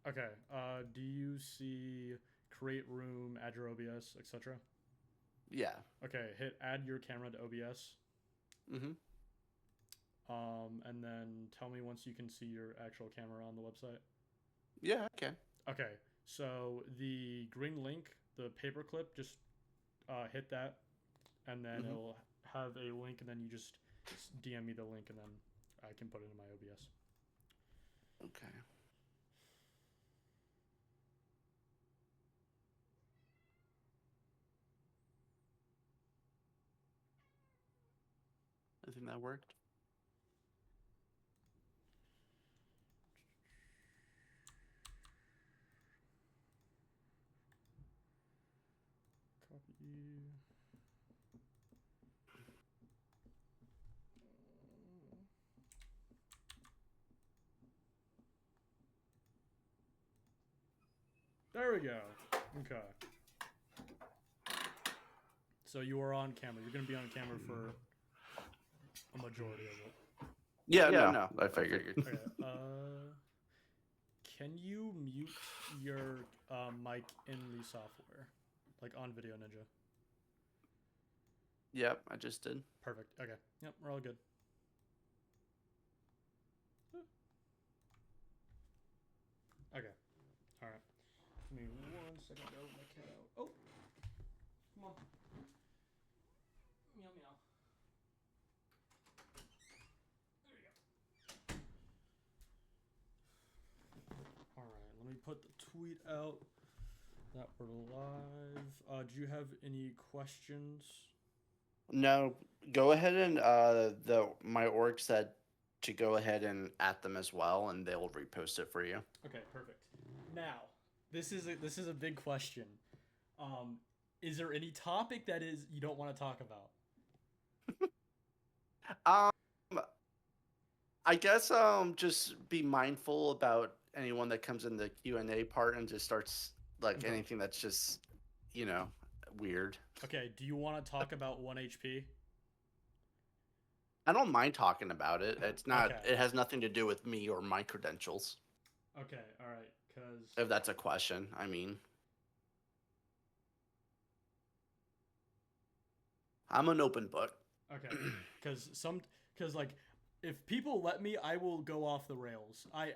Okay. Do you see create room, add your OBS, etc.? Yeah. Okay. Hit add your camera to OBS. Mm-hmm. And then tell me once you can see your actual camera on the website. Yeah, okay. Okay. So the green link, the paperclip, just hit that, and then Mm-hmm. it'll have a link, and then you just DM me the link, and then I can put it in my OBS. Okay. I think that worked. Copy. There we go. Okay. So you are on camera. You're gonna be on camera for a majority of it. Yeah, no, I figured. Okay. Can you mute your mic in the software, like on Video Ninja? Yep, I just did. Perfect. Okay. Yep, we're all good. Okay. All right. Give me 1 second. Go my cat out. Oh, come on. Meow meow. There you go. All right. Let me put the tweet out that we're live. Do you have any questions? No, go ahead and my org said to go ahead and at them as well, and they'll repost it for you. Okay, perfect. Now, this is a big question. Is there any topic that is you don't want to talk about? Um, I guess just be mindful about anyone that comes in the Q&A part and just starts like anything that's just, weird. Okay, do you want to talk about 1 HP? I don't mind talking about it. It's not. Okay. It has nothing to do with me or my credentials. Okay, all right, because If that's a question, I mean, I'm an open book. okay, because like if people let me, I will go off the rails. I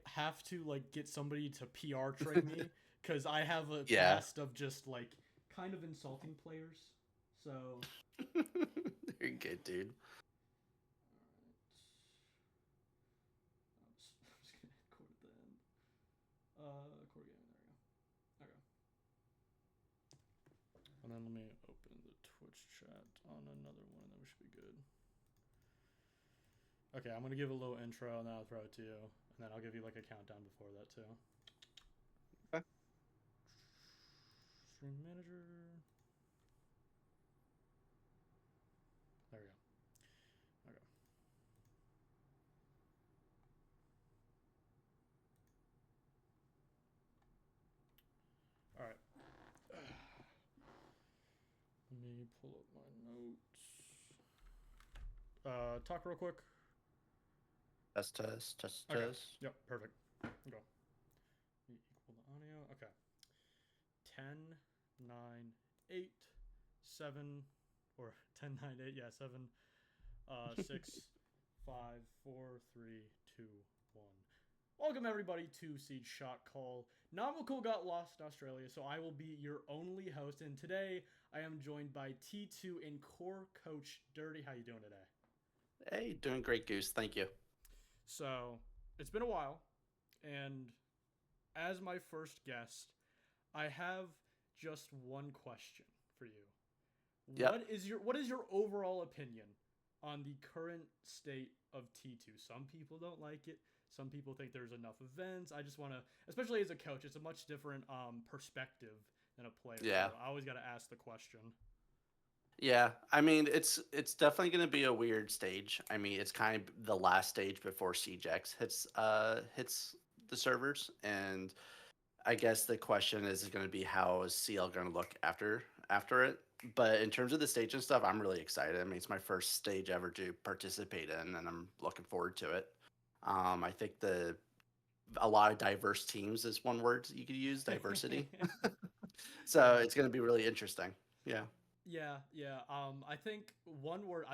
have to like get somebody to PR train me because I have a past of just like kind of insulting players. So You're good, dude. I'm just gonna record at the end. Core game. There we go. Okay. And then let me open the Twitch chat on another one, and then we should be good. Okay, I'm gonna give a little intro, and then I'll throw it to you, and then I'll give you like a countdown before that too. Okay. Stream manager. There we go. Okay. All right. Let me pull up my notes. Talk real quick. Test. Okay. Yep, perfect. Go. Equal the audio. Okay. 10, 9, 8, 7, or 10, 9, 8, yeah, 7, 6, 5, 4, 3, 2, 1. Welcome everybody to Siege Shot Call. Namakul got lost in Australia, so I will be your only host, and today I am joined by T2 and core coach Dirty. How you doing today? Hey, doing great, Goose. Thank you. So, it's been a while, and as my first guest, I have just one question for you. Yep. What is your overall opinion on the current state of T2? Some people don't like it. Some people think there's enough events. I just want to, especially as a coach, it's a much different perspective than a player. Yeah. So I always got to ask the question. Yeah, I mean it's definitely going to be a weird stage. I mean it's kind of the last stage before CJX hits the servers, and I guess the question is going to be how is CL going to look after it. But in terms of the stage and stuff, I'm really excited. I mean it's my first stage ever to participate in, and I'm looking forward to it. I think a lot of diverse teams is one word you could use, diversity. So Yeah. it's going to be really interesting. Yeah. Yeah, yeah. I think one word.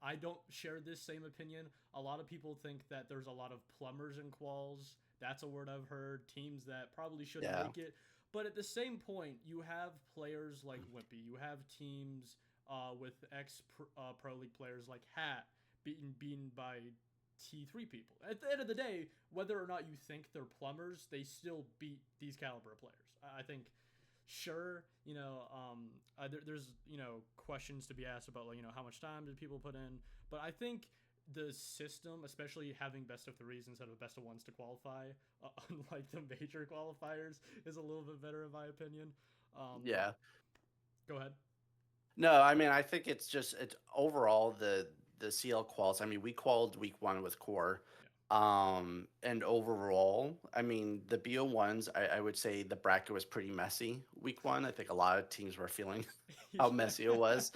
I don't share this same opinion. A lot of people think that there's a lot of plumbers and quals. That's a word I've heard. Teams that probably shouldn't Yeah. make it. But at the same point, you have players like Wimpy. You have teams with pro league players like Hat beaten by T3 people. At the end of the day, whether or not you think they're plumbers, they still beat these caliber players. I think sure, there's questions to be asked about, like, how much time did people put in, but I think the system, especially having best of threes instead of best of ones to qualify, unlike the major qualifiers, is a little bit better in my opinion. Yeah. Go ahead. No, I mean, I think it's overall the CL quals. I mean, we qualified week one with core. And overall, I mean, the BO1s, I would say the bracket was pretty messy week one. I think a lot of teams were feeling how Yeah. messy it was.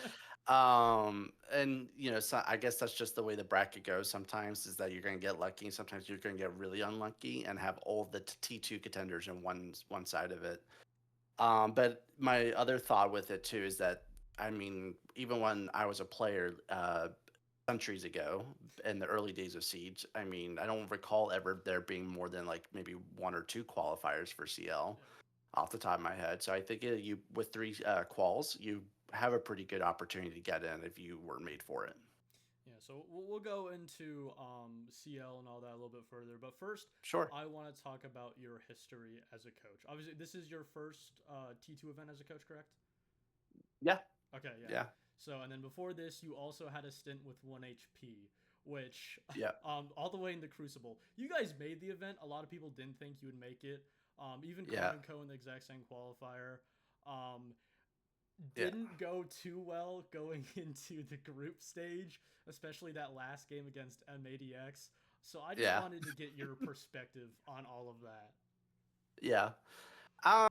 And so I guess that's just the way the bracket goes sometimes, is that you're going to get lucky and sometimes you're going to get really unlucky and have all the T2 contenders in one side of it. But my other thought with it too is that, I mean, even when I was a player centuries ago in the early days of Siege, I mean, I don't recall ever there being more than like maybe one or two qualifiers for CL off the top of my head. So I think you with three quals, you have a pretty good opportunity to get in if you were made for it. Yeah, so we'll go into CL and all that a little bit further. But first, Sure. I want to talk about your history as a coach. Obviously, this is your first T2 event as a coach, correct? Yeah. Okay, yeah. Yeah. So, and then before this, you also had a stint with 1HP, which, Yeah. all the way in the Crucible. You guys made the event. A lot of people didn't think you would make it. Even Yeah. Cone and Co in the exact same qualifier. Yeah. Didn't go too well going into the group stage, especially that last game against M80X. So I just Yeah. wanted to get your perspective on all of that. Yeah. Um,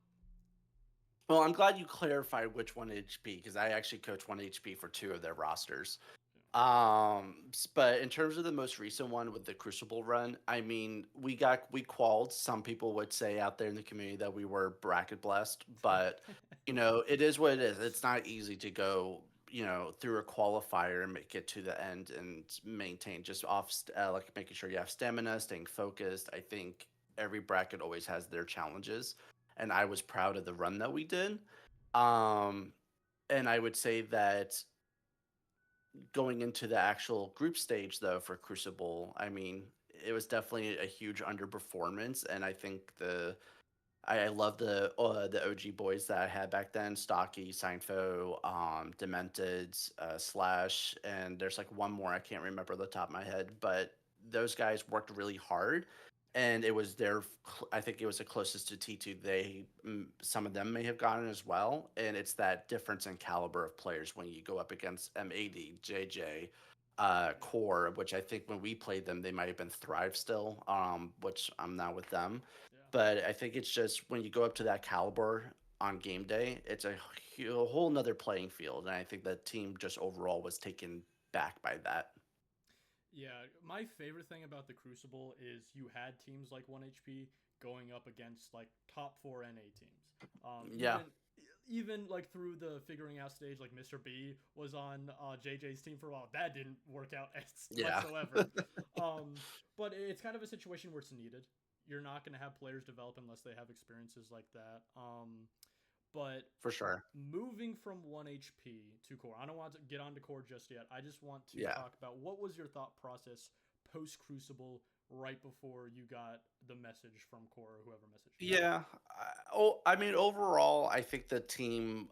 well, I'm glad you clarified which one HP because I actually coach one HP for two of their rosters. But in terms of the most recent one with the Crucible run, I mean, we qualled. Some people would say out there in the community that we were bracket blessed, but it is what it is. It's not easy to go, through a qualifier and make it to the end and maintain just like making sure you have stamina, staying focused. I think every bracket always has their challenges, and I was proud of the run that we did. Um, and I would say that going into the actual group stage though for Crucible, I mean, it was definitely a huge underperformance, and I think I love the OG boys that I had back then: Stocky, Seinfo, Demented, Slash, and there's like one more I can't remember the top of my head, but those guys worked really hard, and it was I think it was the closest to T2 some of them may have gotten as well, and it's that difference in caliber of players when you go up against M80, JJ, Core, which I think when we played them they might have been Thrive still, which I'm not with them. Yeah. But I think it's just when you go up to that caliber on game day, it's a whole nother playing field, and I think the team just overall was taken back by that. Yeah, my favorite thing about the Crucible is you had teams like 1HP going up against like top 4 NA teams. Yeah. Even like through the figuring out stage, like Mr. B was on JJ's team for a while. That didn't work out Yeah. whatsoever. But it's kind of a situation where it's needed. You're not going to have players develop unless they have experiences like that. But For sure. moving from 1HP to core, I don't want to get onto core just yet. I just want to Yeah. talk about what was your thought process post Crucible right before you got the message from core or whoever messaged you. Yeah. I mean, overall, I think the team,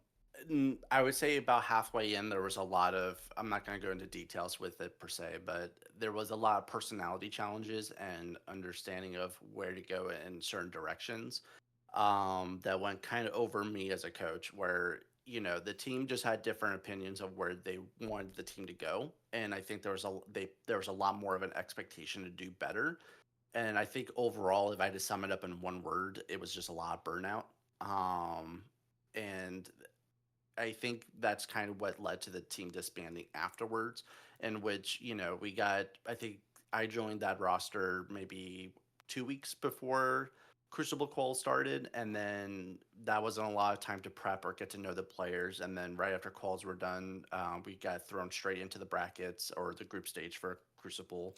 I would say about halfway in, there was a lot of, I'm not going to go into details with it per se, but there was a lot of personality challenges and understanding of where to go in certain directions, that went kind of over me as a coach, where, the team just had different opinions of where they wanted the team to go. And I think there was a lot more of an expectation to do better, and I think overall, if I had to sum it up in one word, it was just a lot of burnout. And I think that's kind of what led to the team disbanding afterwards, in which, I think I joined that roster maybe 2 weeks before Crucible Qual started, and then that wasn't a lot of time to prep or get to know the players. And then right after quals were done, we got thrown straight into the brackets or the group stage for Crucible.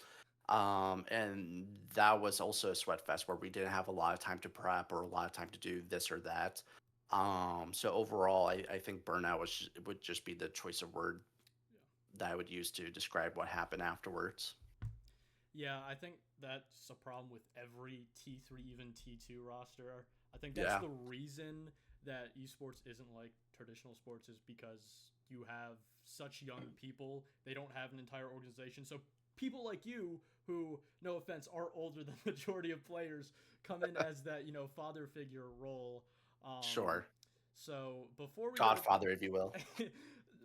And that was also a sweat fest where we didn't have a lot of time to prep or a lot of time to do this or that. So overall, I think burnout would just be the choice of word that I would use to describe what happened afterwards. Yeah, I think that's a problem with every T3, even T2 roster. I think that's Yeah, the reason that esports isn't like traditional sports is because you have such young people. They don't have an entire organization. So people like you, who, no offense, are older than the majority of players, come in as that, father figure role. Um, sure. so before we go Godfather, if you will. to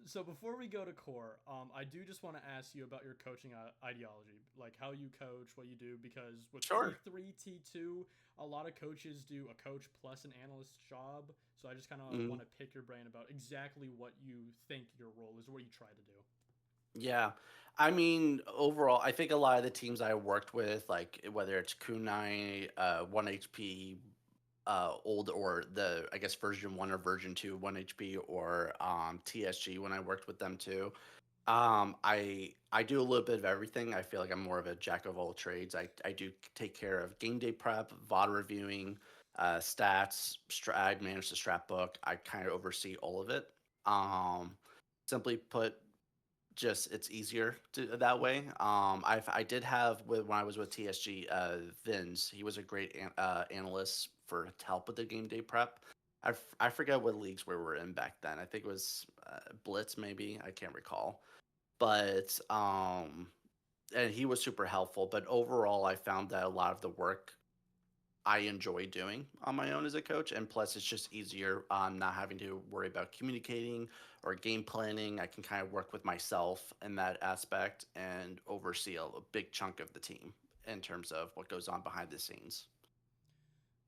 so before we go to core, I do just want to ask you about your coaching ideology, like how you coach, what you do, because with Sure. T3, T2, a lot of coaches do a coach plus an analyst job. So I just kind of Mhm. want to pick your brain about exactly what you think your role is, or what you try to do. Yeah. I mean, overall, I think a lot of the teams I worked with, like whether it's Kunai, 1HP, old or the I guess version one or version two, 1HP or TSG when I worked with them too. I do a little bit of everything. I feel like I'm more of a jack of all trades. I do take care of game day prep, VOD reviewing, stats. I manage the strat book. I kind of oversee all of it. Um, Simply put, just it's easier that way. I did have with when I was with TSG, Vince. He was a great analyst for to help with the game day prep. I forget what leagues we were in back then. I think it was Blitz, maybe I can't recall, but and he was super helpful. But overall, I found that a lot of the work I enjoy doing on my own as a coach, and plus it's just easier not having to worry about communicating or game planning. I can kind of work with myself in that aspect and oversee a big chunk of the team in terms of what goes on behind the scenes.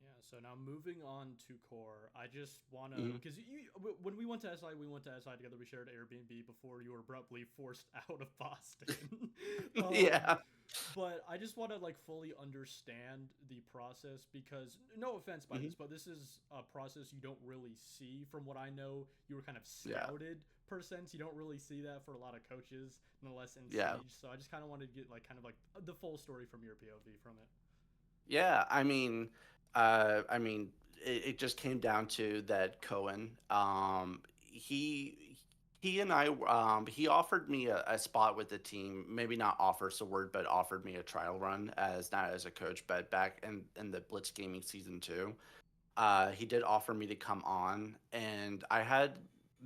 Yeah, so now moving on to core, I just want to, Hmm. because when we went to SI, we went to SI together. We shared Airbnb before you were abruptly forced out of Boston. um, Yeah. but I just want to like fully understand the process because no offense by Hmm. this, but this is a process you don't really see. From what I know, you were kind of Yeah. scouted per sense. You don't really see that for a lot of coaches, nonetheless in Yeah. Siege. So I just kind of wanted to get like kind of like the full story from your POV from it. Yeah, I mean, it just came down to that Cohen. He and I, he offered me a spot with the team. Maybe not offers a word, but offered me a trial run as not as a coach, but back in the Blitz Gaming season two. He did offer me to come on, and I had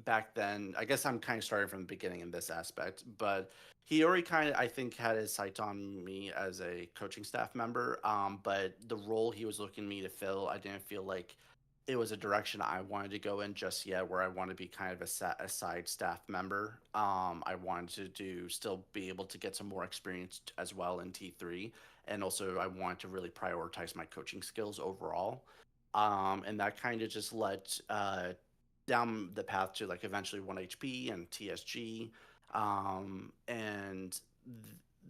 back then. I guess I'm kind of starting from the beginning in this aspect, but he already kind of, I think, had his sights on me as a coaching staff member. But the role he was looking me to fill, I didn't feel like it was a direction I wanted to go in just yet, where I want to be kind of a side staff member. I wanted to still be able to get some more experience as well in T3, and also I wanted to really prioritize my coaching skills overall. And that kind of just led down the path to like eventually 1HP and TSG. And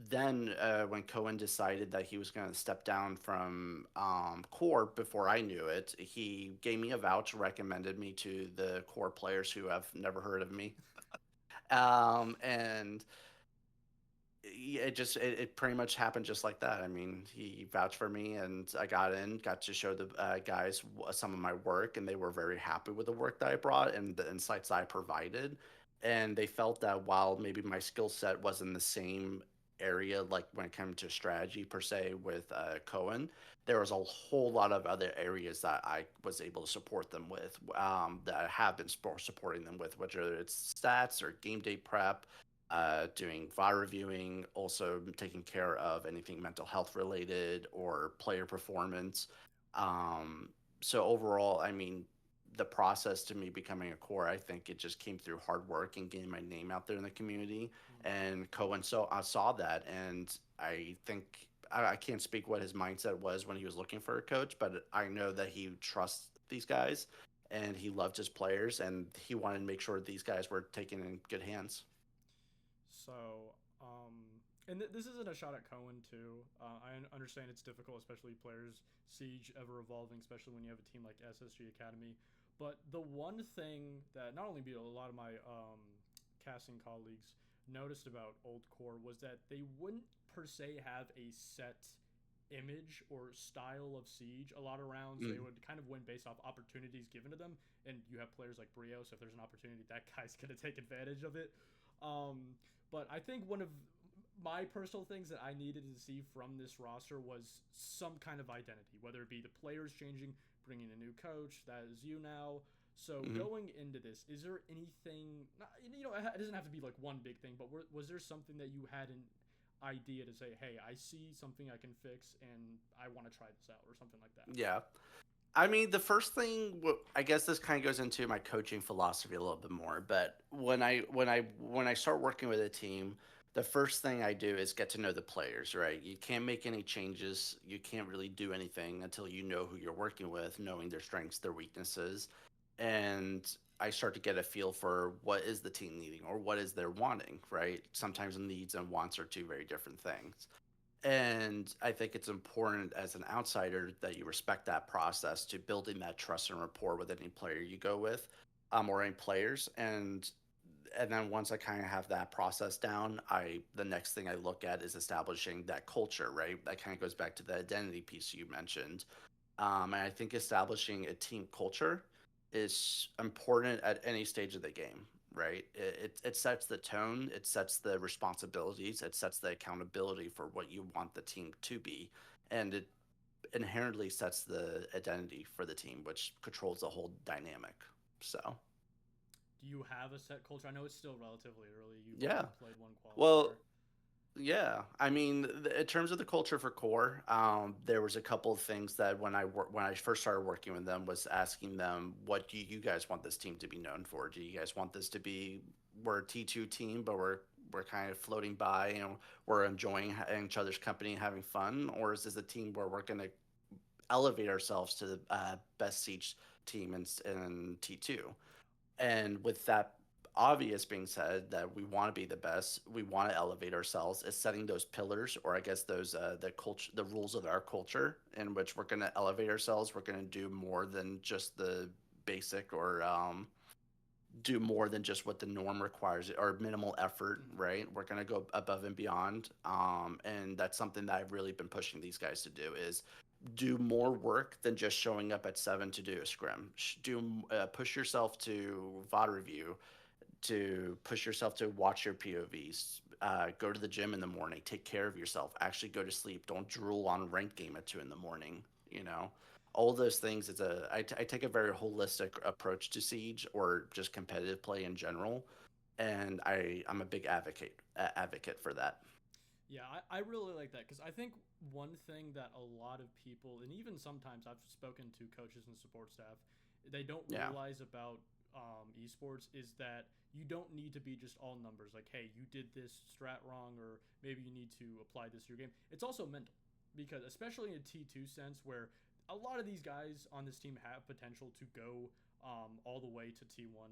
then when Cohen decided that he was going to step down from core before I knew it, he gave me a vouch, recommended me to the core players who have never heard of me. And it pretty much happened just like that. I mean, he vouched for me, and I got in, got to show the guys some of my work, and they were very happy with the work that I brought and the insights I provided. And they felt that while maybe my skill set wasn't the same area, like when it came to strategy per se with Cohen, there was a whole lot of other areas that I was able to support them with, that I have been supporting them with, whether it's stats or game day prep, doing VAR reviewing, also taking care of anything mental health related or player performance. Um, so overall, I mean, the process to me becoming a core, I think it just came through hard work and getting my name out there in the community. Mm. And Cohen, so I saw that, and I think I can't speak what his mindset was when he was looking for a coach, but I know that he trusts these guys and he loved his players, and he wanted to make sure these guys were taken in good hands. So, um, And this isn't a shot at Cohen too. I understand it's difficult, especially players Siege ever evolving, especially when you have a team like SSG Academy. But the one thing that not only me, a lot of my casting colleagues noticed about Old Core was that they wouldn't per se have a set image or style of Siege. A lot of rounds they Mm. would kind of win based off opportunities given to them, and you have players like Brio, so if there's an opportunity, that guy's gonna take advantage of it. But I think one of my personal things that I needed to see from this roster was some kind of identity, whether it be the players changing, bringing a new coach, that is you now. So Hmm. going into this, is there anything? It doesn't have to be like one big thing, but was there something that you had an idea to say, hey, I see something I can fix, and I want to try this out, or something like that? Yeah. I mean, the first thing, I guess this kind of goes into my coaching philosophy a little bit more. But when I start working with a team, the first thing I do is get to know the players. Right? You can't make any changes. You can't really do anything until you know who you're working with, knowing their strengths, their weaknesses, and I start to get a feel for what is the team needing or what is they're wanting. Right? Sometimes needs and wants are two very different things. And I think it's important as an outsider that you respect that process to building that trust and rapport with any player you go with, or any players. And then once I kind of have that process down, I the next thing I look at is establishing that culture, right? That kind of goes back to the identity piece you mentioned. And I think establishing a team culture is important at any stage of the game, right? It sets the tone, it sets the responsibilities, it sets the accountability for what you want the team to be, and it inherently sets the identity for the team, which controls the whole dynamic. So, Do you have a set culture? I know it's still relatively early. You've yeah. only played one Well, qualifier. yeah, I mean, in terms of the culture for core, there was a couple of things that when I first started working with them was asking them, what do you guys want this team to be known for? Do you guys want this to be we're a T2 team, but we're kind of floating by, we're enjoying each other's company and having fun, or is this a team where we're going to elevate ourselves to the best siege team in T2? And with that obvious being said, that we want to be the best, we want to elevate ourselves, is setting those pillars, or I guess those the culture, the rules of our culture, in which we're going to elevate ourselves. We're going to do more than just the basic, or do more than just what the norm requires, or minimal effort. Mm-hmm. Right? We're going to go above and beyond, and that's something that I've really been pushing these guys to do, is do more work than just showing up at 7 to do a scrim. Do push yourself to VOD review, to push yourself to watch your POVs, go to the gym in the morning, take care of yourself, actually go to sleep. Don't drool on ranked game at 2 in the morning. You know, all those things. I take a very holistic approach to Siege, or just competitive play in general, and I'm a big advocate for that. Yeah, I really like that because I think one thing that a lot of people, and even sometimes I've spoken to coaches and support staff, they don't Yeah. realize about esports is that you don't need to be just all numbers. Like, hey, you did this strat wrong, or maybe you need to apply this to your game. It's also mental because, especially in a T2 sense, where a lot of these guys on this team have potential to go all the way to T1.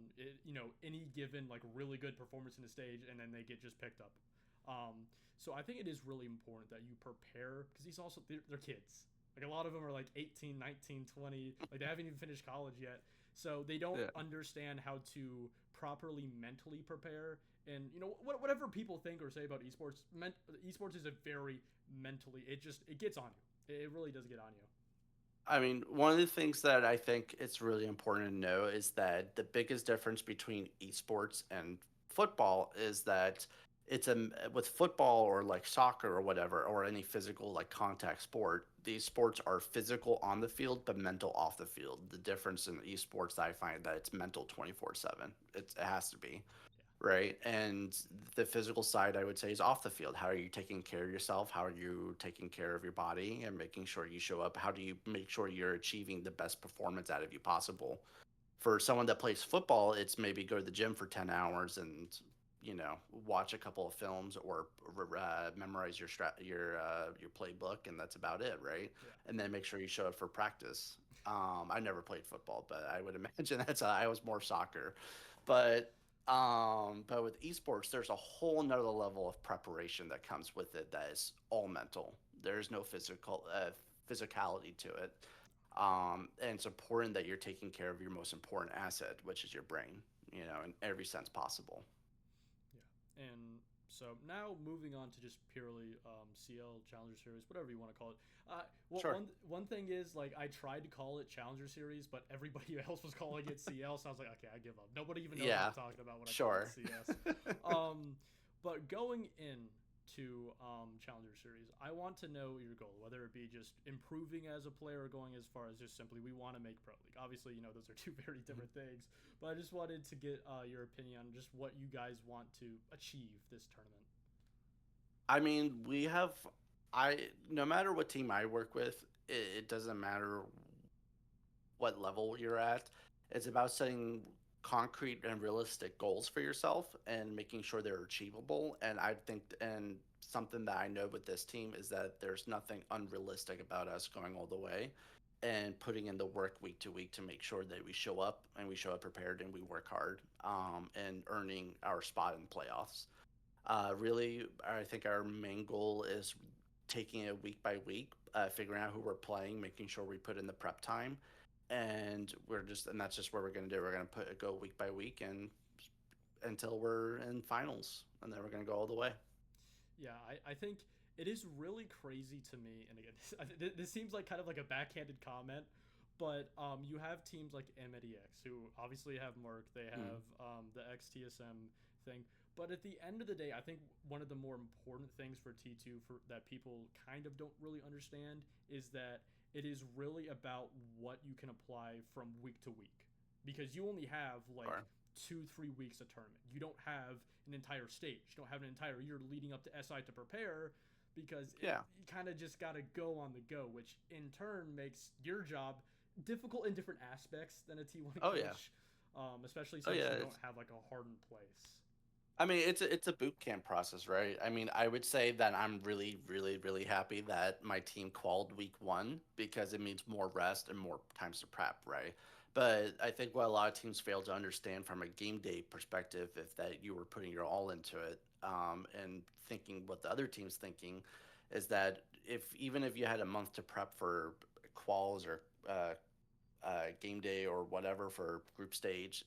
Any given like really good performance in the stage, and then they get just picked up. So I think it is really important that you prepare because they're kids. Like a lot of them are like 18, 19, 20. Like they haven't even finished college yet. So they don't Yeah. understand how to properly mentally prepare. And whatever people think or say about esports, esports is a very mentally. It gets on you. It really does get on you. I mean, one of the things that I think it's really important to know is that the biggest difference between esports and football is that with football, or like soccer or whatever, or any physical like contact sport, these sports are physical on the field but mental off the field. The difference in esports, I find that it's mental 24/7. It has to be, right? And the physical side, I would say, is off the field. How are you taking care of yourself? How are you taking care of your body and making sure you show up? How do you make sure you're achieving the best performance out of you possible? For someone that plays football, it's maybe go to the gym for 10 hours and watch a couple of films, or memorize your playbook, and that's about it, right? Yeah. And then make sure you show up for practice. I never played football, but I would imagine I was more soccer. But But with esports, there's a whole nother level of preparation that comes with it that is all mental. There's no physicality to it. And it's important that you're taking care of your most important asset, which is your brain, in every sense possible. Yeah. And so now moving on to just purely CL Challenger Series, whatever you want to call it. Well, Sure. one thing is like I tried to call it Challenger Series, but everybody else was calling it CL, so I was like, okay, I give up. Nobody even knows what Yeah, I'm talking about when I call it sure. CS. Um, but going in to Challenger Series, I want to know your goal, whether it be just improving as a player or going as far as just simply we want to make Pro League. Obviously, those are two very different things, but I just wanted to get your opinion on just what you guys want to achieve this tournament. I mean, no matter what team I work with, it doesn't matter what level you're at. It's about setting concrete and realistic goals for yourself and making sure they're achievable. And I think, and something that I know with this team is that there's nothing unrealistic about us going all the way and putting in the work week to week to make sure that we show up and we show up prepared and we work hard, and earning our spot in playoffs. Really, I think our main goal is taking it week by week, figuring out who we're playing, making sure we put in the prep time, and that's just what we're going to do. We're going to go week by week and until we're in finals, and then we're going to go all the way. Yeah, I think it is really crazy to me. And again, this seems like kind of like a backhanded comment, but you have teams like MEDX who obviously have Merc, they Mm. have the XTSM thing. But at the end of the day, I think one of the more important things for T2 for that people kind of don't really understand is that it is really about what you can apply from week to week. Because you only have like Sure. 2-3 weeks of tournament. You don't have an entire stage. You don't have an entire year leading up to SI to prepare because Yeah. you kind of just got to go on the go, which in turn makes your job difficult in different aspects than a T1 Oh yeah. coach, especially Oh since yeah. you don't have like a hardened place. I mean, it's a boot camp process, right? I mean, I would say that I'm really, really, really happy that my team qualified week one because it means more rest and more times to prep, right? But I think what a lot of teams fail to understand from a game day perspective, if that you were putting your all into it, and thinking what the other team's thinking, is that even if you had a month to prep for quals or game day or whatever for group stage,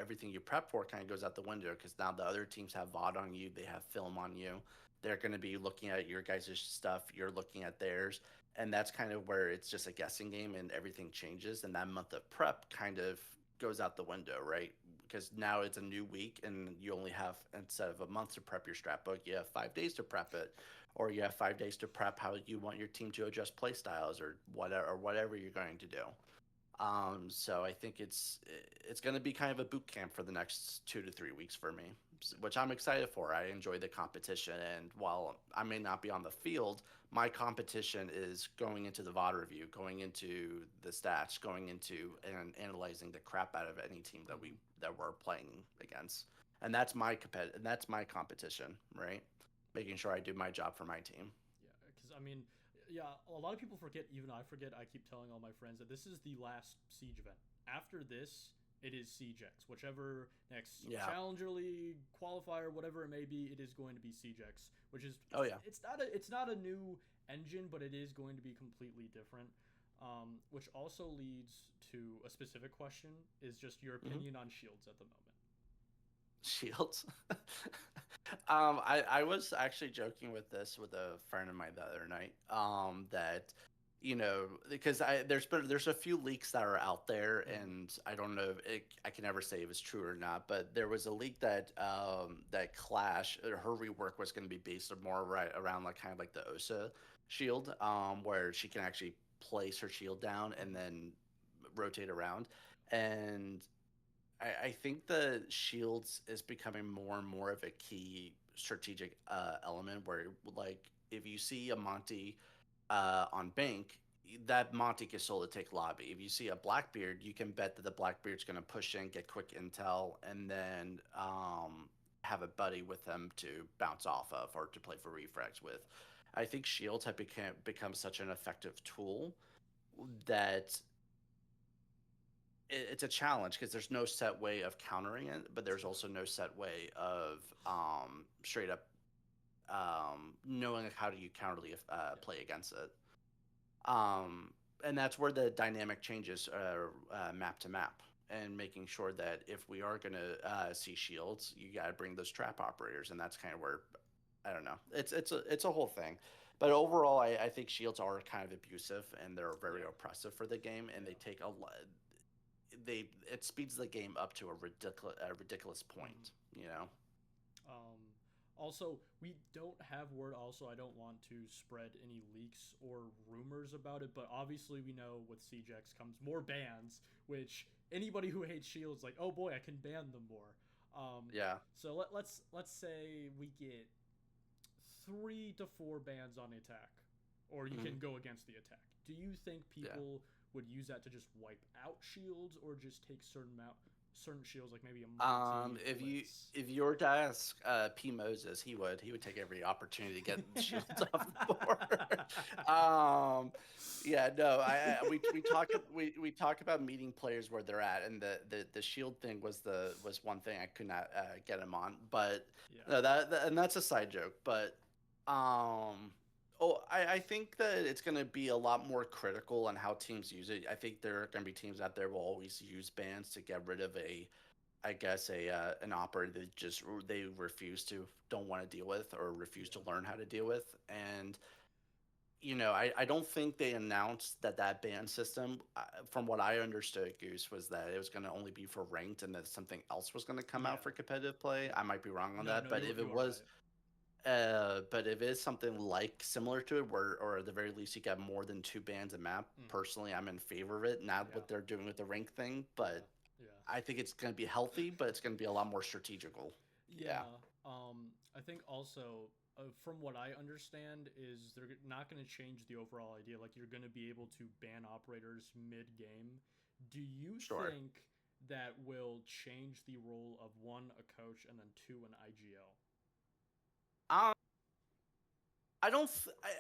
everything you prep for kind of goes out the window because now the other teams have VOD on you, they have film on you. They're going to be looking at your guys' stuff, you're looking at theirs. And that's kind of where it's just a guessing game and everything changes. And that month of prep kind of goes out the window, right? Because now it's a new week and you only have, instead of a month to prep your strat book, you have 5 days to prep it, or you have 5 days to prep how you want your team to adjust play styles or whatever you're going to do. So I think it's going to be kind of a boot camp for the next 2 to 3 weeks for me, which I'm excited for. I enjoy the competition, and while I may not be on the field, my competition is going into the VOD review, going into the stats, going into and analyzing the crap out of any team that we Mm-hmm. that we're playing against, and that's my competition, right? Making sure I do my job for my team. Yeah, because I mean, yeah, a lot of people forget. Even I forget. I keep telling all my friends that this is the last Siege event. After this, it is CJX. Whichever next Yeah. Challenger League qualifier, whatever it may be, it is going to be CJX. Which is Oh yeah. it's not a new engine, but it is going to be completely different. Which also leads to a specific question: is just your Hmm. opinion on shields at the moment? Shields. I was actually joking with this with a friend of mine the other night. That because there's a few leaks that are out there, Mm-hmm. and I don't know if I can never say if it's true or not. But there was a leak that that Clash her rework was going to be based more right around like kind of like the Osa shield, where she can actually place her shield down and Mm-hmm. then rotate around. And I think the shields is becoming more and more of a key strategic element where, like, if you see a Monty on bank, that Monty can solo take lobby. If you see a Blackbeard, you can bet that the Blackbeard's going to push in, get quick intel, and then have a buddy with them to bounce off of or to play for refrags with. I think shields have become such an effective tool that it's a challenge because there's no set way of countering it, but there's True. also no set way of straight up knowing how do you counterly Yeah. play against it. Um, and that's where the dynamic changes map to map, and making sure that if we are going to see shields, you got to bring those trap operators, and that's kind of where I don't know. It's a whole thing, but overall, I think shields are kind of abusive and they're very Yeah. oppressive for the game, and they Yeah. take a lot. It speeds the game up to a ridiculous Mhm. point. You know. Um, Also, we don't have word. Also, I don't want to spread any leaks or rumors about it, but obviously, we know with CJX comes more bans, which anybody who hates Shields like, oh boy, I can ban them more. Yeah. So let's say we get 3 to 4 bans on the attack, or you Mhm. can go against the attack. Do you think Yeah. people would use that to just wipe out shields, or just take certain shields, like maybe a mighty If you blitz? if you were to ask P Moses, he would take every opportunity to get shields off the board. Yeah, no, we talk about meeting players where they're at, and the shield thing was one thing I could not get him on, but Yeah. no, and that's a side joke, but um. Oh, I think that it's going to be a lot more critical on how teams use it. I think there are going to be teams out there will always use bans to get rid of I guess a an operator that just they refuse to don't want to deal with or refuse to Yeah. learn how to deal with. And I don't think they announced that ban system, from what I understood, Goose, was that it was going to only be for ranked, and that something else was going to come out Yeah. for competitive play. Yeah. I might be wrong on No, that, no, but you if it you are was right. but if it's something like similar to it, where or at the very least you got more than two bans a map, Mm. personally, I'm in favor of it. Not Yeah. what they're doing with the rank thing, Yeah. but Yeah. I think it's going to be healthy, but it's going to be a lot more strategical. Yeah. Yeah. I think also, from what I understand, is they're not going to change the overall idea. Like, you're going to be able to ban operators mid game. Do you Sure. think that will change the role of one, a coach, and then two, an IGL? Um, I don't.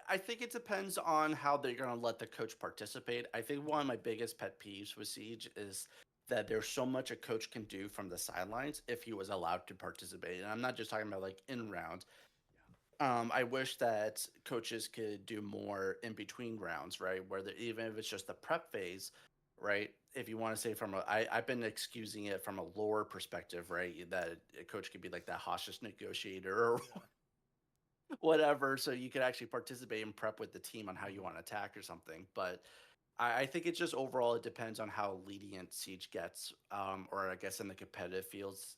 I think it depends on how they're going to let the coach participate. I think one of my biggest pet peeves with Siege is that there's so much a coach can do from the sidelines if he was allowed to participate. And I'm not just talking about like in rounds. I wish that coaches could do more in between rounds, right? Even if it's just the prep phase, right? If you want to say I've been excusing it from a lore perspective, right? That a coach could be like that hostage negotiator or Yeah. whatever, so you could actually participate and prep with the team on how you Mm-hmm. want to attack or something. But I think it's just overall it depends on how lenient Siege gets, or I guess in the competitive fields,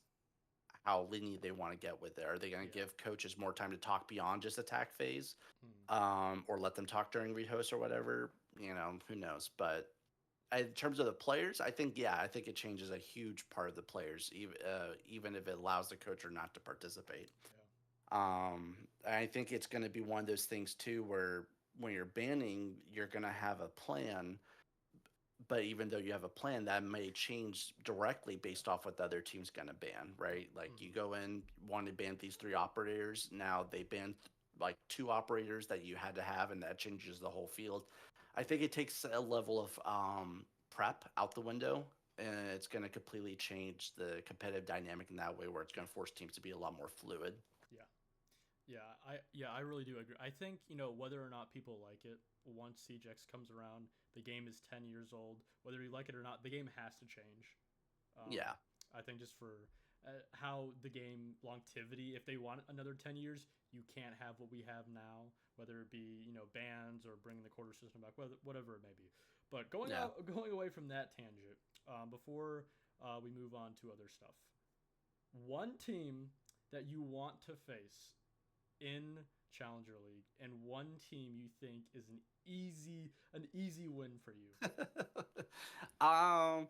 how lenient they want to get with it. Are they going to Yeah. give coaches more time to talk beyond just attack phase, Mm. or let them talk during rehost or whatever? Who knows? But in terms of the players, I think it changes a huge part of the players, even if it allows the coach or not to participate. Yeah. I think it's going to be one of those things too, where when you're banning, you're going to have a plan, but even though you have a plan, that may change directly Yeah. based off what the other team's going to ban, right? Like you Mm-hmm. go in, want to ban these three operators, now they ban like two operators that you had to have, and that changes the whole field. I think it takes a level of prep out the window, and it's going to completely change the competitive dynamic in that way, where it's going to force teams to be a lot more fluid. Yeah. I really do agree. I think, whether or not people like it, once CGX comes around, the game is 10 years old. Whether you like it or not, the game has to change. Um, Yeah. I think just for how the game longevity, if they want another 10 years, you can't have what we have now, whether it be, bans or bringing the quarter system back, whatever it may be. But Yeah. going away from that tangent, before we move on to other stuff, one team that you want to face in Challenger League, and one team you think is an easy win for you. um,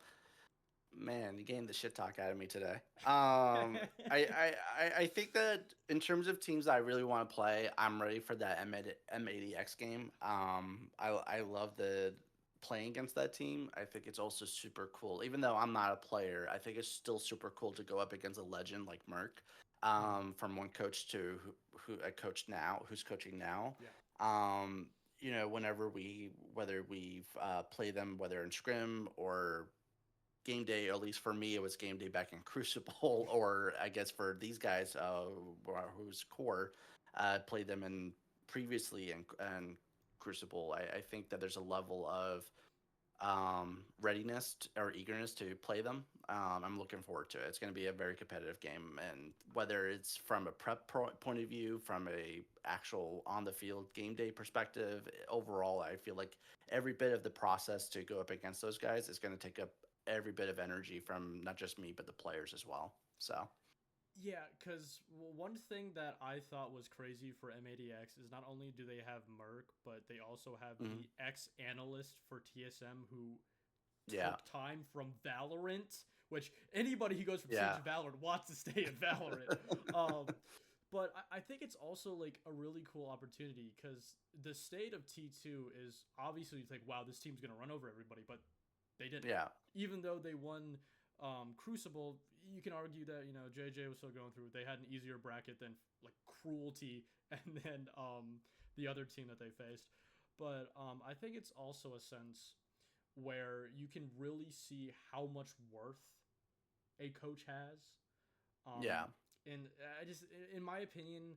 Man, you gained the shit talk out of me today. I think that in terms of teams that I really want to play, I'm ready for that M80X game. I love the playing against that team. I think it's also super cool. Even though I'm not a player, I think it's still super cool to go up against a legend like Merc. Mm-hmm. From one coach to who I coach now, who's coaching now. Yeah. Um, whether we've play them, whether in scrim or game day, at least for me, it was game day back in Crucible, or I guess for these guys, who's core, played them in previously in Crucible. I think that there's a level of readiness or eagerness to play them. I'm looking forward to it. It's going to be a very competitive game, and whether it's from a point of view, from a actual on the field game day perspective, overall, I feel like every bit of the process to go up against those guys is going to take up every bit of energy from not just me but the players as well. So Yeah, because one thing that I thought was crazy for M80X is not only do they have Merc, but they also have mhm. the ex-analyst for TSM who Yeah, took time from Valorant, which anybody who goes from Siege yeah, to Valorant wants to stay in Valorant. Um, but I think it's also like a really cool opportunity because the state of T2 is obviously it's like, wow, this team's going to run over everybody, but they didn't. yeah, Even though they won Crucible, you can argue that JJ was still going through. They had an easier bracket than like Cruelty and then the other team that they faced. But I think it's also a sense where you can really see how much worth a coach has. yeah, And I just, in my opinion,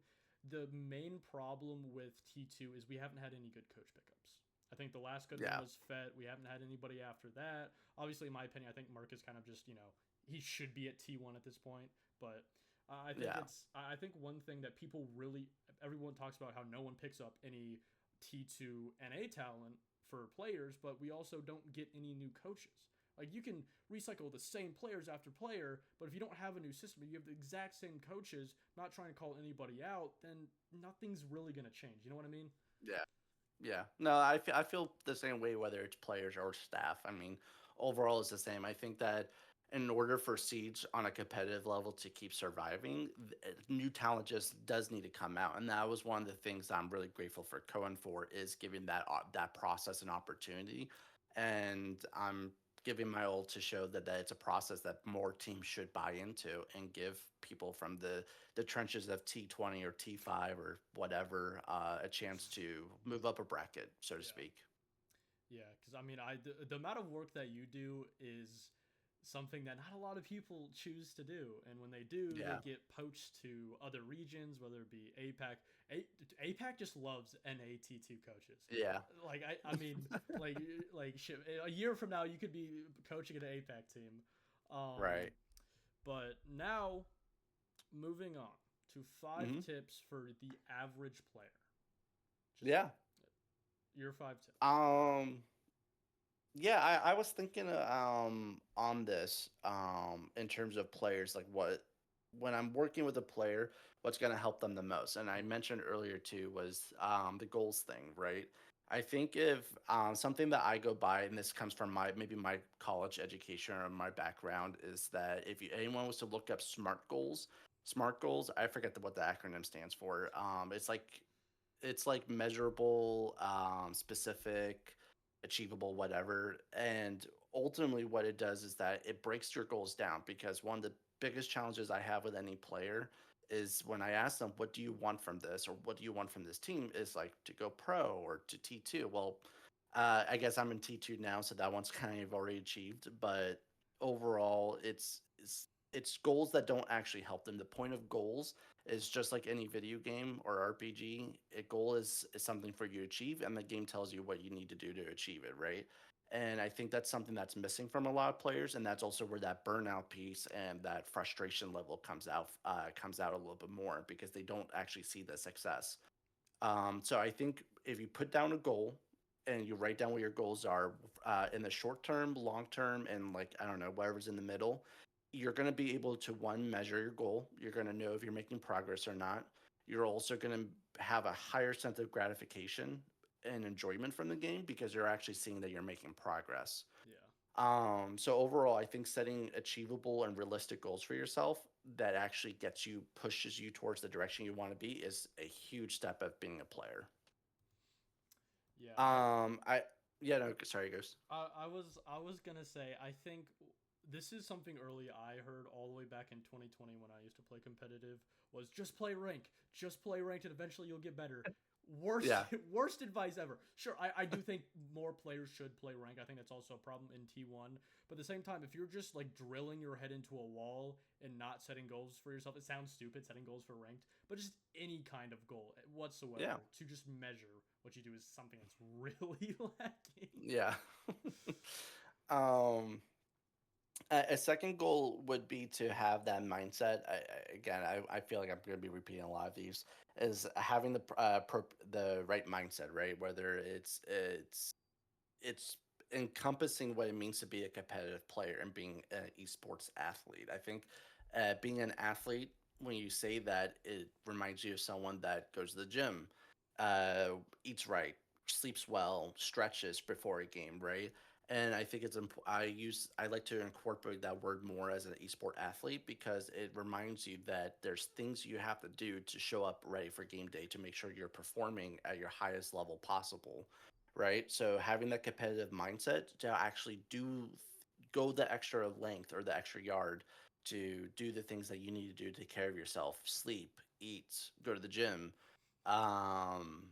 the main problem with T2 is we haven't had any good coach pickups. I think the last good one yeah, was Fett. We haven't had anybody after that. Obviously, in my opinion, I think Merc is kind of just, he should be at T1 at this point. But yeah, I think one thing that everyone talks about how no one picks up any T2 NA talent for players, but we also don't get any new coaches. Like you can recycle the same players after player, but if you don't have a new system, you have the exact same coaches, not trying to call anybody out, then nothing's really going to change. You know what I mean? yeah. Yeah. No, I feel the same way whether it's players or staff. I mean, overall it's the same. I think that in order for Siege on a competitive level to keep surviving, new talent just does need to come out. And that was one of the things I'm really grateful for Cohen for is giving that process an opportunity. And I'm giving my all to show that it's a process that more teams should buy into and give people from the trenches of T20 or T5 or whatever a chance to move up a bracket, so to Yeah. speak. Yeah, because I mean, the amount of work that you do is something that not a lot of people choose to do, and when they do, they Yeah, get poached to other regions, whether it be APAC. APAC just loves NAT2 coaches. yeah, Like I mean, like shit, a year from now, you could be coaching an APAC team. Um, right. but now, moving on to five Hmm. tips for the average player. Just Yeah. your 5 tips. Um. Yeah, I was thinking on this in terms of players like what when I'm working with a player, what's going to help them the most. And I mentioned earlier too was the goals thing, right? I think if something that I go by, and this comes from my college education or my background, is that if anyone was to look up smart goals, I forget what the acronym stands for. It's like measurable, specific, achievable, whatever. And ultimately, what it does is that it breaks your goals down because one of the biggest challenges I have with any player is when I ask them, what do you want from this or what do you want from this team? Is like to go pro or to T2. Well, I guess I'm in T2 now, so that one's kind of already achieved. But overall, it's goals that don't actually help them. The point of goals is just like any video game or RPG. A goal is something for you to achieve, and the game tells you what you need to do to achieve it, right? And I think that's something that's missing from a lot of players, and that's also where that burnout piece and that frustration level comes out a little bit more because they don't actually see the success. So I think if you put down a goal and you write down what your goals are in the short term, long term, and like I don't know whatever's in the middle, you're going to be able to one measure your goal. You're going to know if you're making progress or not. You're also going to have a higher sense of gratification and enjoyment from the game because you're actually seeing that you're making progress. Yeah. So overall, I think setting achievable and realistic goals for yourself that actually pushes you towards the direction you want to be is a huge step of being a player. Yeah, I yeah, no, sorry, Ghost. I was gonna say I think this is something early I heard all the way back in 2020 when I used to play competitive was just play ranked, and eventually you'll get better. Worst Yeah. worst advice ever. Sure, I do think more players should play rank. I think that's also a problem in T1. But at the same time, if you're just like drilling your head into a wall and not setting goals for yourself, it sounds stupid setting goals for ranked, but just any kind of goal Yeah. whatsoever to just measure what you do is something that's really lacking. Yeah. um a second goal would be to have that mindset. I feel like I'm going to be repeating a lot of these. Is having the right mindset, right? Whether it's encompassing what it means to be a competitive player and being an esports athlete. I think being an athlete, when you say that, it reminds you of someone that goes to the gym, eats right, sleeps well, stretches before a game, right? And I think I like to incorporate that word more as an esport athlete because it reminds you that there's things you have to do to show up ready for game day to make sure you're performing at your highest level possible, right? So having that competitive mindset to actually go the extra length or the extra yard to do the things that you need to do to take care of yourself, sleep, eat, go to the gym. Um,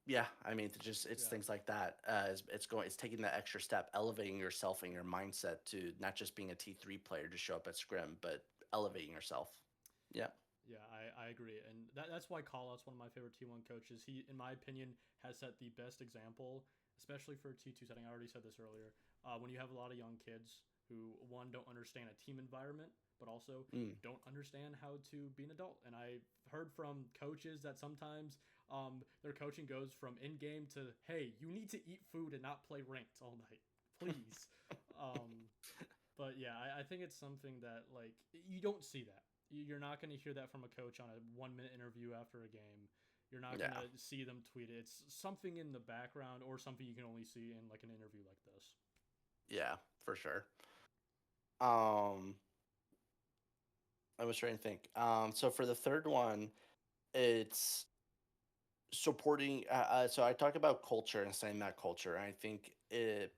yeah, I mean, it's Yeah. things like that. It's taking that extra step, elevating yourself and your mindset to not just being a T3 player to show up at scrim, but elevating yourself. Yeah, Yeah, I agree. And that's why Callout's one of my favorite T1 coaches. He, in my opinion, has set the best example, especially for a T2 setting. I already said this earlier. When you have a lot of young kids who, one, don't understand a team environment, but also mm, don't understand how to be an adult. And I've heard from coaches that sometimes their coaching goes from in game to, hey, you need to eat food and not play ranked all night. Please. Um, but yeah, I think it's something that like you don't see that. You're not going to hear that from a coach on a 1 minute interview after a game. You're not going yeah, to see them tweet it. It's something in the background or something you can only see in like an interview like this. yeah, for sure. Um, I was trying to think. So for the third one, it's supporting. So I talk about culture and setting that culture. And I think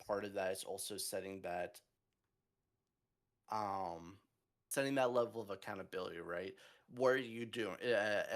part of that is also um setting that level of accountability, right? What are you doing?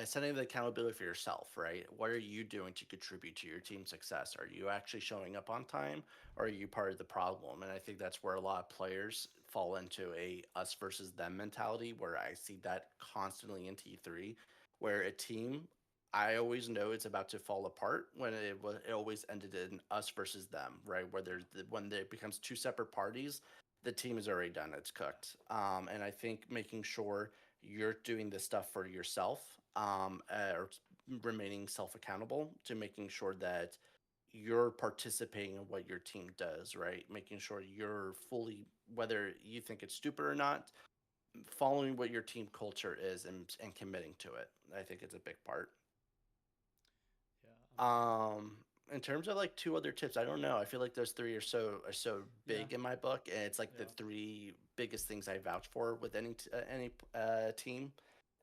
Setting the accountability for yourself, right? What are you doing to contribute to your team's success? Are you actually showing up on time, or are you part of the problem? And I think that's where a lot of players fall into a us versus them mentality, where I see that constantly in T3, where a team, I always know it's about to fall apart when it always ended in us versus them, right? Where when it becomes two separate parties, the team is already done. It's cooked. And I think making sure you're doing this stuff for yourself, or remaining self accountable to making sure that you're participating in what your team does, right? Making sure you're fully, whether you think it's stupid or not, following what your team culture is and committing to it. I think it's a big part. Yeah. In terms of like two other tips, I don't know. I feel like those three are so Yeah. big in my book, and it's like the Yeah. three biggest things I vouch for with any team,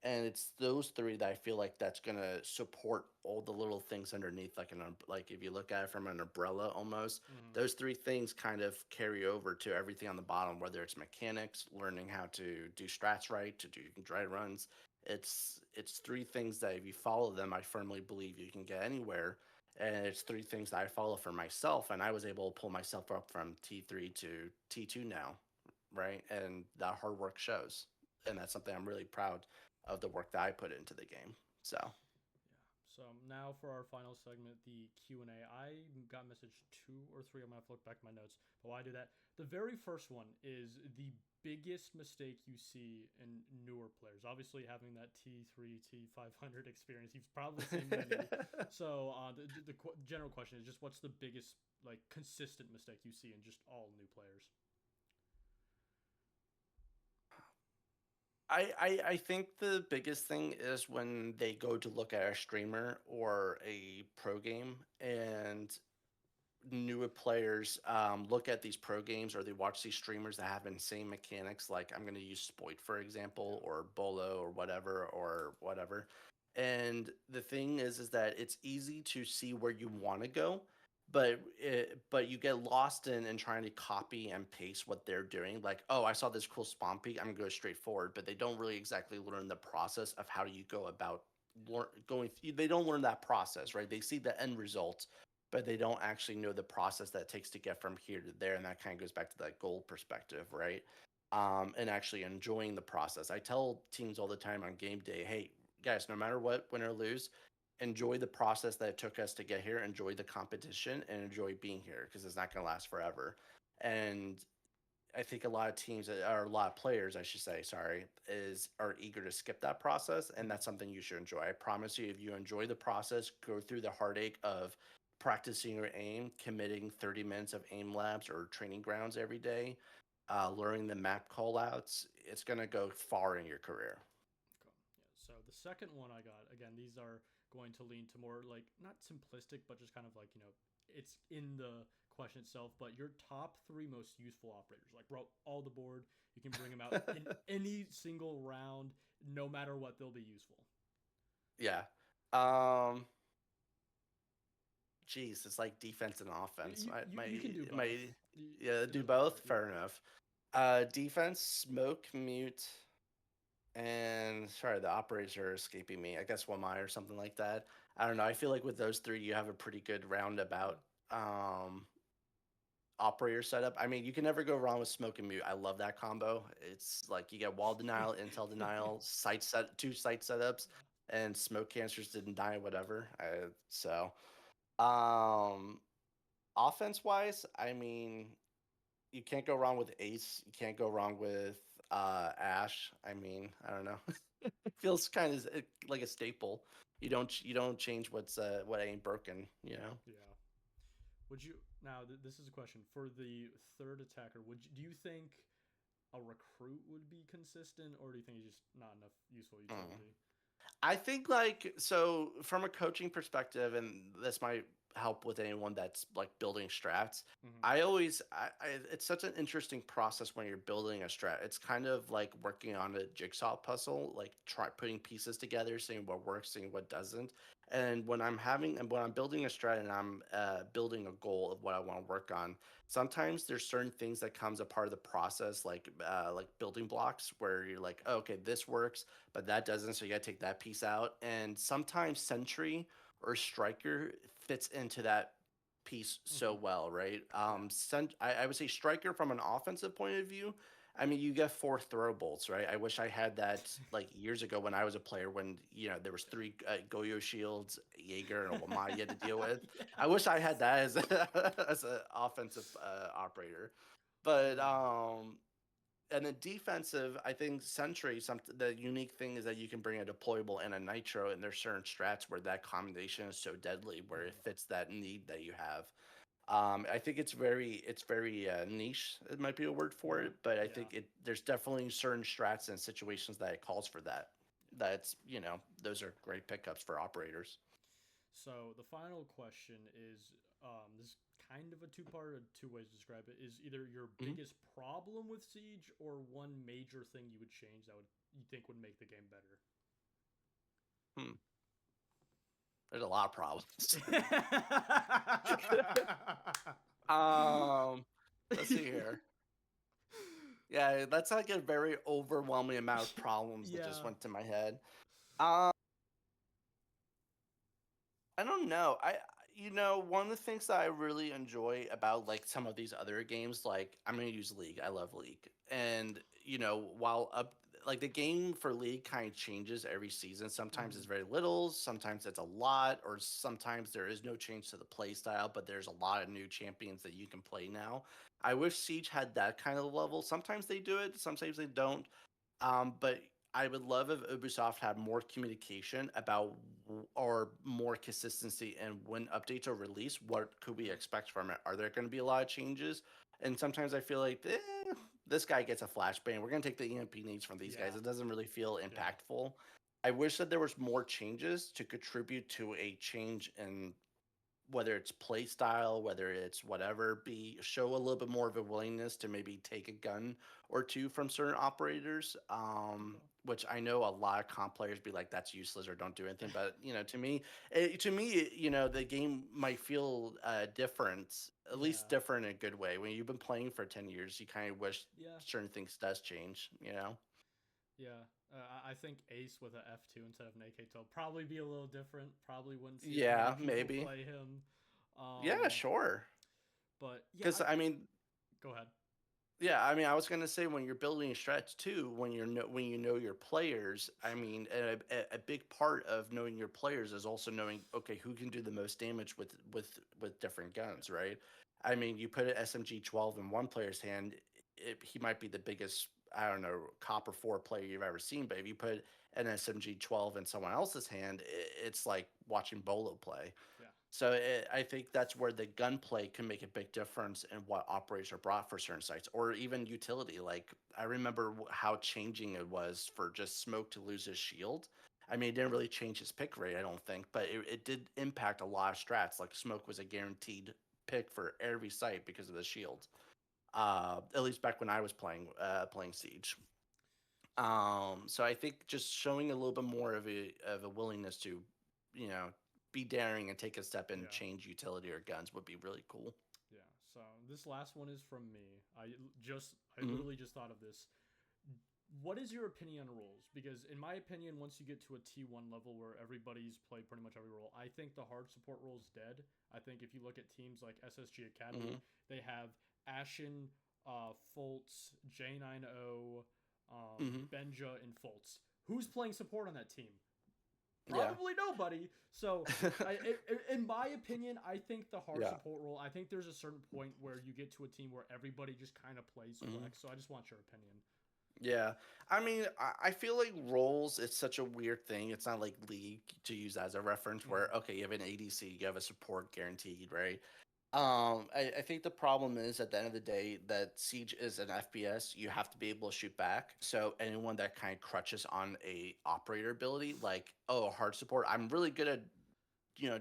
and it's those three that I feel like that's gonna support all the little things underneath, like like if you look at it from an umbrella almost. Mm-hmm. Those three things kind of carry over to everything on the bottom, whether it's mechanics, learning how to do strats right, to do dry runs. It's three things that if you follow them, I firmly believe you can get anywhere, and it's three things that I follow for myself, and I was able to pull myself up from T3 to T2 now, right? And that hard work shows, and that's something I'm really proud of the work that I put into the game. So Yeah. So now for our final segment, the Q and A. I got message two or three. I'm gonna have to look back at my notes. But while I do that, the very first one is the biggest mistake you see in newer players. Obviously, having that T3, T500 experience, you've probably seen many. So the general question is just what's the biggest like consistent mistake you see in just all new players? I think the biggest thing is when they go to look at a streamer or a pro game, and newer players look at these pro games or they watch these streamers that have insane mechanics. Like I'm going to use Spoit for example, Yeah. or Bolo or whatever. And the thing is that it's easy to see where you want to go, but you get lost in trying to copy and paste what they're doing. Like, oh, I saw this cool spawn peak, I'm gonna go straight forward, but they don't really exactly learn the process of how you go about they don't learn that process, right? They see the end result, but they don't actually know the process that it takes to get from here to there, and that kind of goes back to that goal perspective, right? And actually enjoying the process. I tell teams all the time on game day, hey guys, no matter what, win or lose, enjoy the process that it took us to get here, enjoy the competition, and enjoy being here because it's not going to last forever. And I think a lot of teams, or a lot of players, I should say, sorry, are eager to skip that process, and that's something you should enjoy. I promise you, if you enjoy the process, go through the heartache of practicing your aim, committing 30 minutes of aim labs or training grounds every day, learning the map callouts, it's gonna go far in your career. Cool. Yeah. So the second one I got, again, these are going to lean to more like not simplistic, but just kind of like, it's in the question itself, but your top three most useful operators. Like, bro, all the board. You can bring them out in any single round, no matter what, they'll be useful. Yeah. Geez, it's like defense and offense. You can do both. Yeah, do both. Fair enough. Defense, smoke, mute, and sorry, the operators are escaping me. I guess Wamai or something like that. I don't know. I feel like with those three, you have a pretty good roundabout operator setup. I mean, you can never go wrong with smoke and mute. I love that combo. It's like you get wall denial, intel denial, two site setups, and smoke cancers didn't die, whatever. So, offense wise, I mean, you can't go wrong with Ace. You can't go wrong with Ash. I mean, I don't know. It feels kind of like a staple. You don't change what ain't broken. You know. Yeah. Would you now? This is a question for the third attacker. Do you think a recruit would be consistent, or do you think he's just not enough useful utility? I think like so from a coaching perspective, and this might help with anyone that's like building strats. It's such an interesting process when you're building a strat. It's kind of like working on a jigsaw puzzle, like try putting pieces together, seeing what works, seeing what doesn't. And when I'm building a strat and I'm building a goal of what I want to work on, sometimes there's certain things that comes a part of the process, like building blocks, where you're like, oh, okay, this works, but that doesn't, so you got to take that piece out. And sometimes Sentry or Striker fits into that piece so well, right? I would say Striker from an offensive point of view. I mean, you get 4 throw bolts, right? I wish I had that like years ago when I was a player, when there was 3 Goyo shields, Jaeger, and Wamai you had to deal with. Yeah. I wish I had that as as an offensive operator, but and then defensive, I think Sentry, the unique thing is that you can bring a deployable and a nitro, and there's certain strats where that combination is so deadly, where it fits that need that you have. I think it's very niche. It might be a word for it, but I think there's definitely certain strats and situations that it calls for that. That's those are great pickups for operators. So the final question is, this kind of a two-part, or two ways to describe it, is either your biggest problem with Siege or one major thing you would change that you think would make the game better. There's a lot of problems. Let's see here. Yeah, that's like a very overwhelming amount of problems that just went to my head. I don't know. One of the things that I really enjoy about like some of these other games, like I'm gonna use League. I love League, and while like the game for League kind of changes every season. Sometimes it's very little, sometimes it's a lot, or sometimes there is no change to the play style, but there's a lot of new champions that you can play now. I wish Siege had that kind of level. Sometimes they do it, sometimes they don't. But I would love if Ubisoft had more communication about or more consistency, and when updates are released, what could we expect from it? Are there going to be a lot of changes? And sometimes I feel like this guy gets a flashbang. We're going to take the EMP needs from these guys. It doesn't really feel impactful. I wish that there was more changes to contribute to a change in whether it's play style, whether it's whatever, show a little bit more of a willingness to maybe take a gun or two from certain operators. Which I know a lot of comp players be like, that's useless or don't do anything. But to me, the game might feel different, at least different in a good way. When you've been playing for 10 years, you kind of wish certain things does change. Yeah, I think Ace with a F2 instead of an AK-12 probably be a little different. Probably wouldn't see as many Yeah, people maybe. play him. Yeah, Um, sure. but yeah, Because I mean, go ahead. yeah, I mean, I was gonna say when you're building a strat too, when you know your players, I mean, a big part of knowing your players is also knowing okay who can do the most damage with different Yeah, guns, right? I mean, you put an SMG 12 in one player's hand, he might be the biggest I don't know copper four player you've ever seen, but if you put an SMG 12 in someone else's hand, it's like watching Bolo play. yeah, So I think that's where the gunplay can make a big difference in what operators are brought for certain sites, or even utility. Like I remember how changing it was for just Smoke to lose his shield. I mean, it didn't really change his pick rate, I don't think, but it did impact a lot of strats. Like Smoke was a guaranteed pick for every site because of the shield. At least back when I was playing Siege. So I think just showing a little bit more of a willingness to, you know, be daring and take a step and yeah, change utility or guns would be really cool. yeah. So this last one is from me. I Hmm. literally just thought of this. What is your opinion on rules? Because in my opinion, once you get to a T1 level where everybody's played pretty much every role, I think the hard support role is dead. I think if you look at teams like SSG Academy, Hmm. they have Ashen, Foltz, J90, Hmm. Benja, and Foltz. Who's playing support on that team? Yeah. Probably nobody. So, in my opinion, I think the hard Yeah. support role. I think there's a certain point where you get to a team where everybody just kind of plays Hmm. flex. So I just want your opinion. Yeah. I mean, I feel like roles, it's such a weird thing. It's not like League to use as a reference where, Mm-hmm. okay, you have an ADC, you have a support guaranteed, right? I think the problem is at the end of the day that Siege is an FPS. You have to be able to shoot back. So anyone that kind of crutches on a operator ability, like hard support, I'm really good at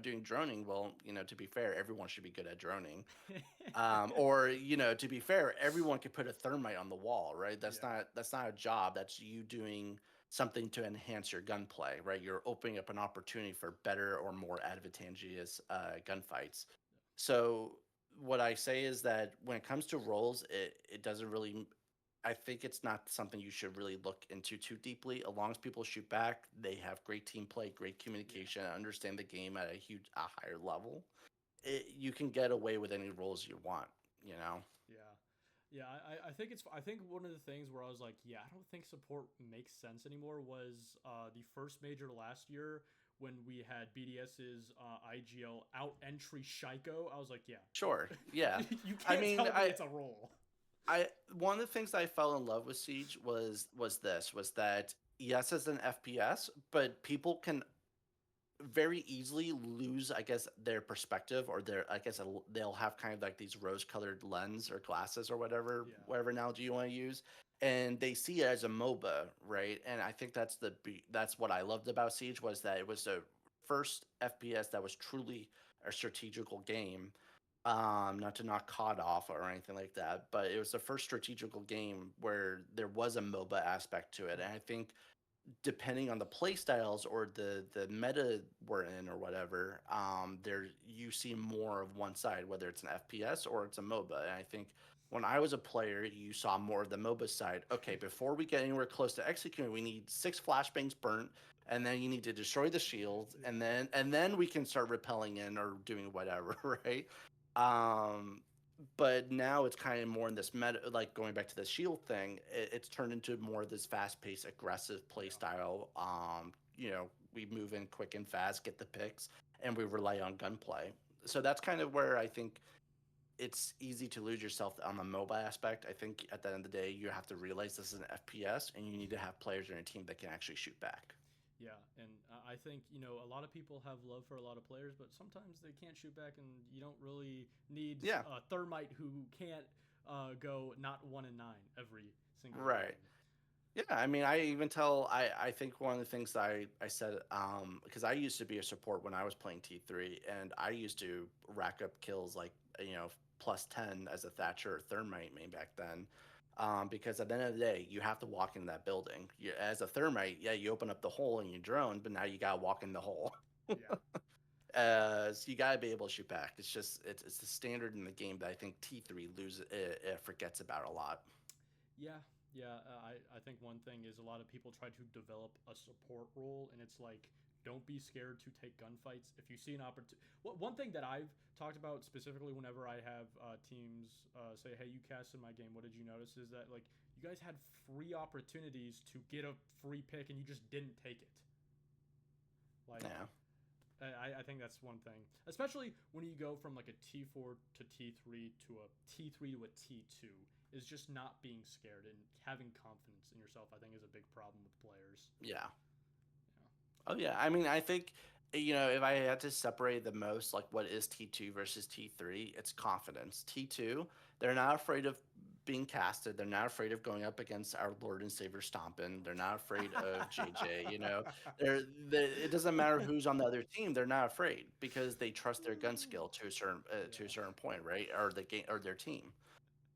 doing droning. Well, to be fair, everyone should be good at droning. Or to be fair, everyone could put a thermite on the wall, right? That's Yeah, not a job. That's you doing something to enhance your gunplay, right? You're opening up an opportunity for better or more advantageous gunfights. So what I say is that when it comes to roles, it doesn't really. I think it's not something you should really look into too deeply. As long as people shoot back, they have great team play, great yeah, communication, understand the game at a higher level. You can get away with any roles you want. You know. yeah, yeah. I think it's. I think one of the things where I was like, yeah, I don't think support makes sense anymore was the first major last year when we had BDS's IGL out entry Shiko. I was like, yeah, Sure. Yeah. you I can't mean, tell me it's a role. I one of the things I fell in love with Siege was that yes, as an FPS, but people can very easily lose, I guess, their perspective or their, I guess, they'll have kind of like these rose-colored lens or glasses or Yeah, whatever analogy you want to use, and they see it as a MOBA, right? And I think that's what I loved about Siege was that it was the first FPS that was truly a strategical game. Not to knock COD off or anything like that, but it was the first strategical game where there was a MOBA aspect to it, and I think depending on the play styles or the meta we're in or whatever, there you see more of one side, whether it's an FPS or it's a MOBA. And I think when I was a player, you saw more of the MOBA side. Okay, before we get anywhere close to executing, we need 6 flashbangs burnt, and then you need to destroy the shield, yeah, and then we can start repelling in or doing whatever, right? Um, but now it's kind of more in this meta, like going back to the shield thing. It's turned into more of this fast-paced, aggressive play yeah, style. We move in quick and fast, get the picks, and we rely on gunplay. So that's kind of where I think it's easy to lose yourself on the mobile aspect. I think at the end of the day, you have to realize this is an FPS, and you need to have players in your team that can actually shoot back. yeah. And I think a lot of people have love for a lot of players, but sometimes they can't shoot back, and you don't really need Yeah, a thermite who can't go not 1 and 9 every single right. game. Yeah, I mean, I even tell I think one of the things that I said because I used to be a support when I was playing T3, and I used to rack up kills like +10 as a Thatcher or Thermite main back then. Because at the end of the day, you have to walk in that building. As a Thermite, yeah, you open up the hole and you drone, but now you gotta walk in the hole. Yeah, So you gotta be able to shoot back. It's the standard in the game that I think T3 loses forgets about a lot. yeah. Yeah, I think one thing is a lot of people try to develop a support role, and it's like, don't be scared to take gunfights. If you see an opportunity, one thing that I've talked about specifically whenever I have teams say, "Hey, you cast in my game. What did you notice?" Is that like you guys had free opportunities to get a free pick, and you just didn't take it. Like, Yeah. I think that's one thing, especially when you go from like a T4 to T3 to a T3 to a T2, is just not being scared and having confidence in yourself. I think is a big problem with players. Yeah. Yeah. Oh yeah, I mean, I think if I had to separate the most, like what is T2 versus T3, it's confidence. T2, they're not afraid of being casted. They're not afraid of going up against our Lord and Savior Stompin. They're not afraid of JJ. It doesn't matter who's on the other team. They're not afraid because they trust their gun skill to a Yeah. certain point, right? Or the game or their team,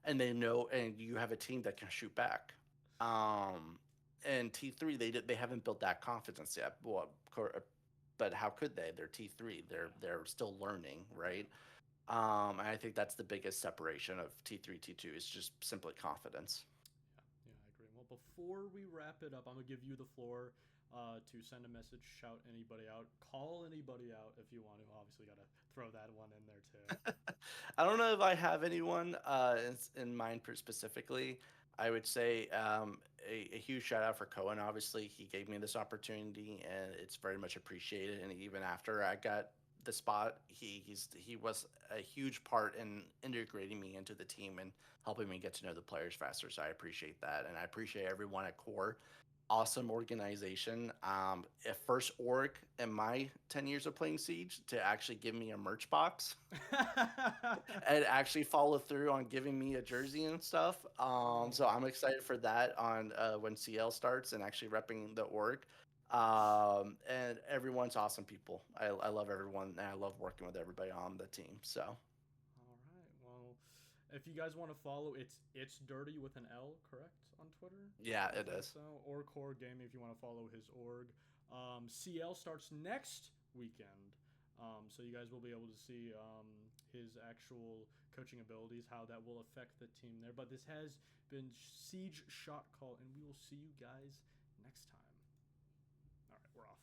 and they know. And you have a team that can shoot back. Um, and T3 they haven't built that confidence yet. Well, but how could they? They're T3. Yeah. They're still learning, Yeah. right? And I think that's the biggest separation of T3 T2 is just simply confidence. Yeah, I agree. Well, before we wrap it up, I'm gonna give you the floor to send a message, shout anybody out, call anybody out if you want to. Obviously, gotta throw that one in there too. I don't know if I have anyone in mind specifically. I would say a huge shout out for Cohen. Obviously, he gave me this opportunity, and it's very much appreciated. And even after I got the spot, he was a huge part in integrating me into the team and helping me get to know the players faster. So I appreciate that, and I appreciate everyone at Core. Awesome organization. A first org in my 10 years of playing Siege to actually give me a merch box and actually follow through on giving me a jersey and stuff. Oh, So I'm excited for that on when CL starts and actually repping the org. And everyone's awesome people. I love everyone and I love working with everybody on the team. So all right. Well, if you guys want to follow, it's dirty with an L, correct, on Twitter? yeah, I it think is. so. Or Core Gaming if you want to follow his org. CL starts next weekend, so you guys will be able to see his actual coaching abilities, how that will affect the team there. But this has been Siege Shot Call, and we will see you guys next time. All right, we're off.